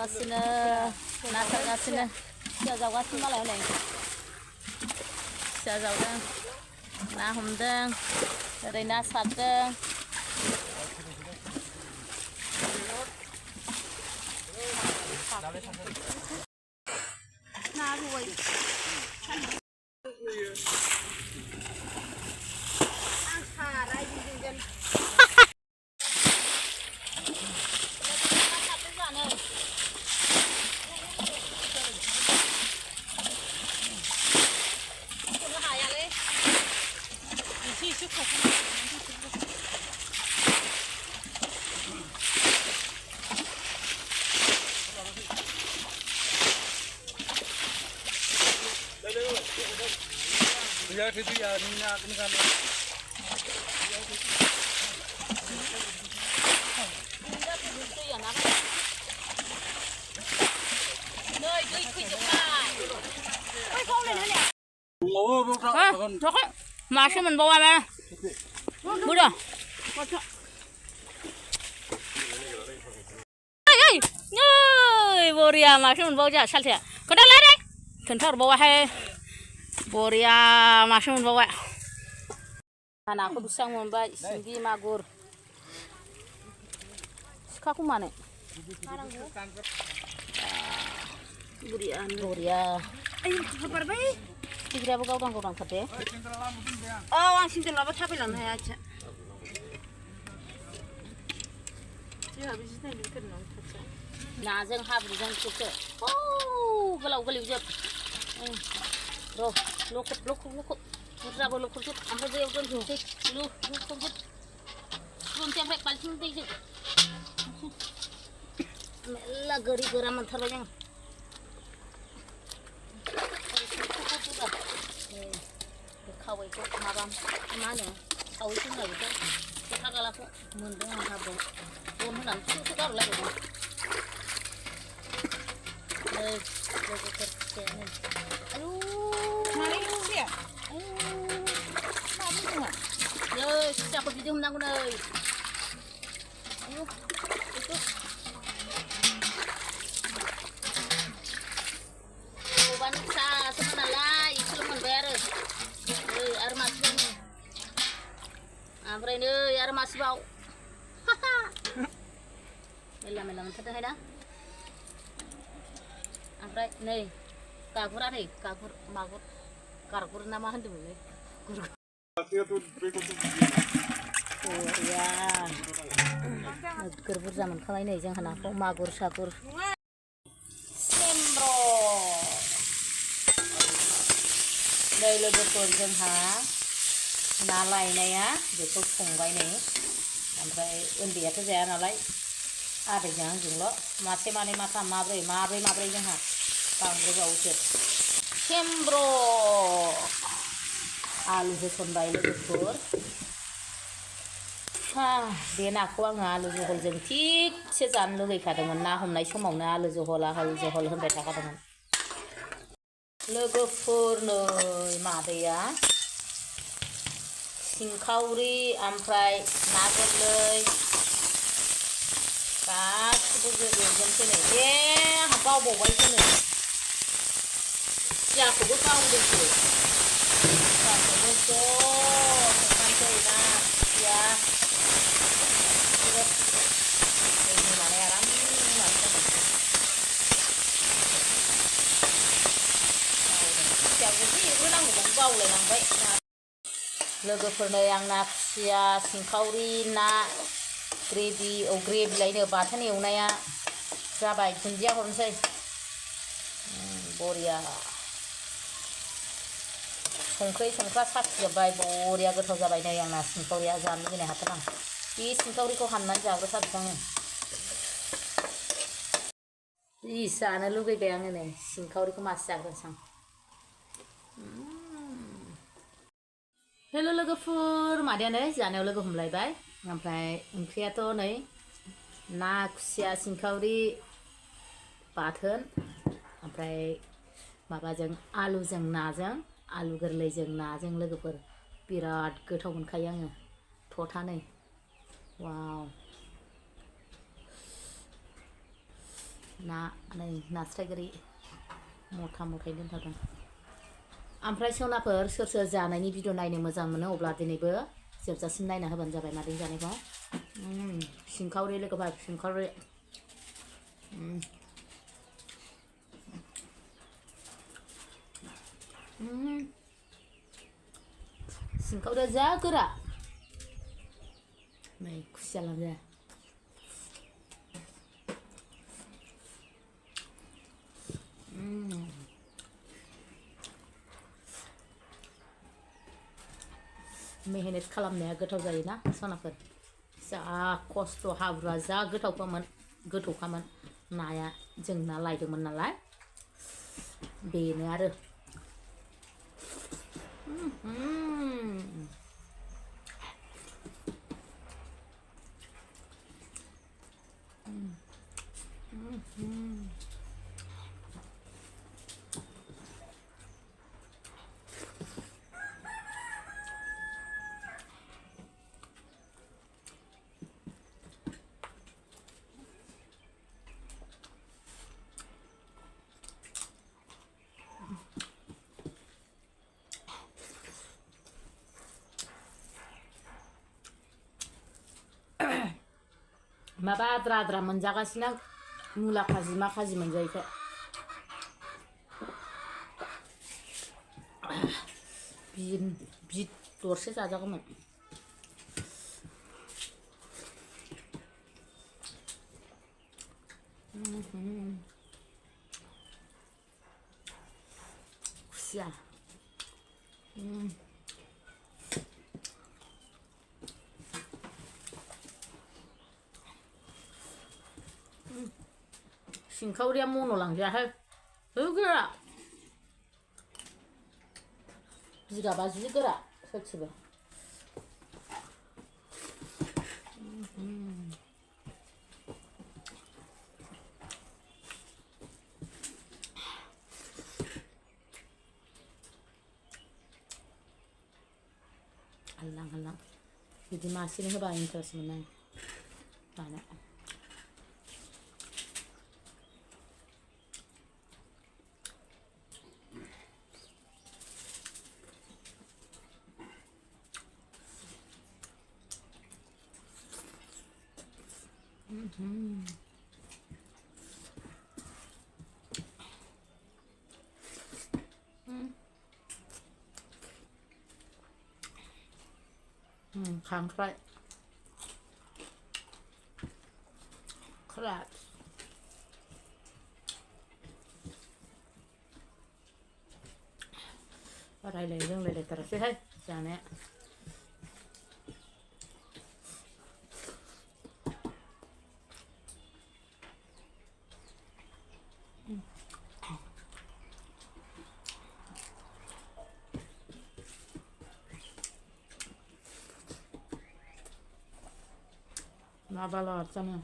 सारगासिनो ना सारगासिनो खुसिया जावगासिनो मालाय हनै खुसिया जावदों ना हमदों ओरै ना सारदों ना बय आं साराय बिदिजों Ya itu ya minyak ini kan. Masih menbawa mana? Mudah. Boria masih menbawa aja salnya. Kau dah lari? Kentar bawa hai. Boria masih menbawa. Anak aku bisa membawa singgi magur. Kaku mana? Boria. Ayo, kabar baik. Tiga apa kau orang kate? Oh, orang sini lama tapi lan hai aja. Nazeng habis jangan cuci. Oh, kalau jep. Roh, lokut. Mudah boleh lokut. Ambil dia udah cuci. Lokut. Belum sampai paling tinggi. Melah geri-gera menteranya. Kau itu malam mana? Kau itu nggak itu? Kita kalau aku mendeng apa? Belum nanti itu kalau lagi. Mari siap. Mari semua. Yo, siapa video menang nih? Ayo, itu. Banyak sebenarnya itu beres. Air masih ni. Amrai ni air masih bau. Melam macam tu dah. Amrai ni kagur ada, kagur magur, kagur nama hantu ni. Oh ya. Kagur zaman kali ni jangan aku magur sakur. Sembro. Đây là được rồi dân há ná lại này á để tôi phùng vậy này làm vậy ơn bía thế giờ nó lấy để chẳng dùng lắm mà xem anh mà tham mà bơi dân há càng bơi vào chết xem bro alujwg son bay là được rồi dia nak kuang alujwg dân thích sẽ dàn luôn cái dengan na hôm nay số mỏng na alujwg hơn beta cả dengan lwgwpwr nih madya singkauri amfrai nailagdwlai गासिबो गोजोनसै नै गावबावबाय जोङो सियाखौबो गावदोंसो सियाखौबो ज' संखानोसै ना सिया दै होनानै आराम बावलायलांबाय लोगोफोरनो आंना खुसिया सिंखावरि ना ग्रेभिलायनो बाथोन एवनाया जाबाय दुन्दिया हरनोसै बरिया संख्रि संख्रा साखिजोब्बाय बरिया गोथाव जाबाय नै आंना सिंखावरिया जानो लुगैनाय हाथार आं बे सिंखावरिखौ हाननानै जाग्रोथारदों आङो जानो लुगैबाय आङो नै सिंखावरिखौ मासे जाग्रोनोसै आं हेलो लोगोफोर मादैया नै जानायाव लोगो हमलायबाय ओमफ्राय ओंख्रियाथ' नै ना खुसिया सिंखावरि बाथोन ओमफ्राय माबाजों आलुजों नाजों आलु गोरलैजों नाजों लोगोफोर बिराद गोथाव मोनखायो आङो थथानै वाव ना नै नास्राय गोरि मथा मथायै दोनथारदों। ओमफ्राय सनाफोर सोर सोर जानायनि भिडिअ नायनो मोजां मोनो अब्ला दिनैबो जोबजासिम नायना होबानो जाबाय मादै जानायखौ। सिंखावरि लोगोफोर सिंखावरि। सिंखावरिया जा गोरा। नै खुसिया लांजा। मेहनत खालामनाया गोथाव जायोना सनाफोर। जा खस्थ' हाब्रुआ जा गोथौखामोन नाया जों ना लायदोंमोन नालाय बेनो आरो। माबा आद्रा आद्रा मोनजागासिनो मुला खाजि मा खाजि मोनजायैखाय। बिद दरसे जाजागौमोन। खुसिया। सिंखावरिया मन' लांजायाहाय गोरा। जिगाबा जि गोरा सयथिबो। हाल्लां हाल्लां बिदि मासेनो होबा इन्टारेस्ट मोनो आं जानो। खांख्राइ क्राब रायलाय रोंलायलायथारासैहाय जानाया। ना बालाबाथियानो।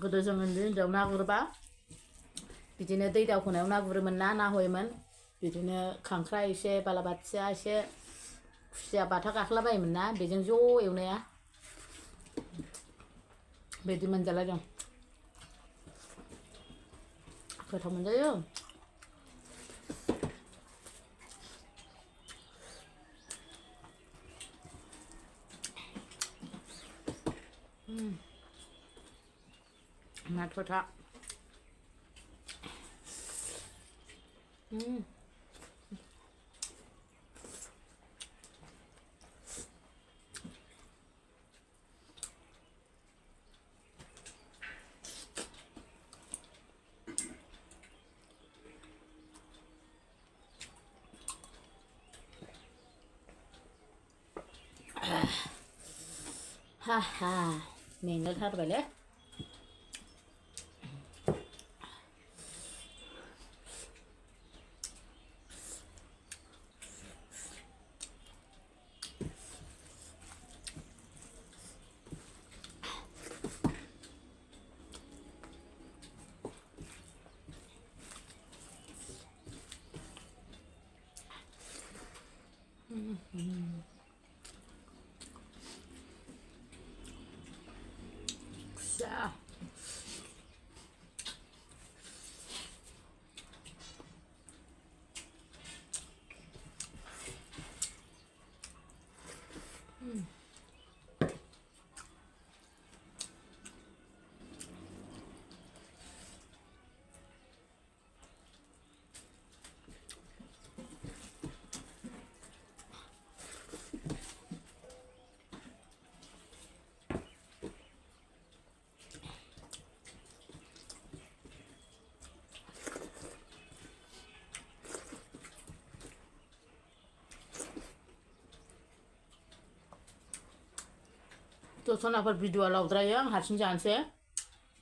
गोदो जों उन्दै उन्दैयाव ना गुरोबा बिदिनो दै दावखोनायाव ना गुरोमोन ना हयोमोन। बिदिनो खांख्राइ एसे बालाबाथिया एसे खुसिया बाथा गाखोलाबायोमोन ना बेजों ज' एवनाया बिदि मोनजालायदों। गोथाव मोनजायो। ना थ'था। हा हा मेंलायथारबायलै। sonapwr भिडिअ'आ लावद्रायो आं हारसिं जानोसै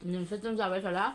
नोंसोरजों जाबाय थाला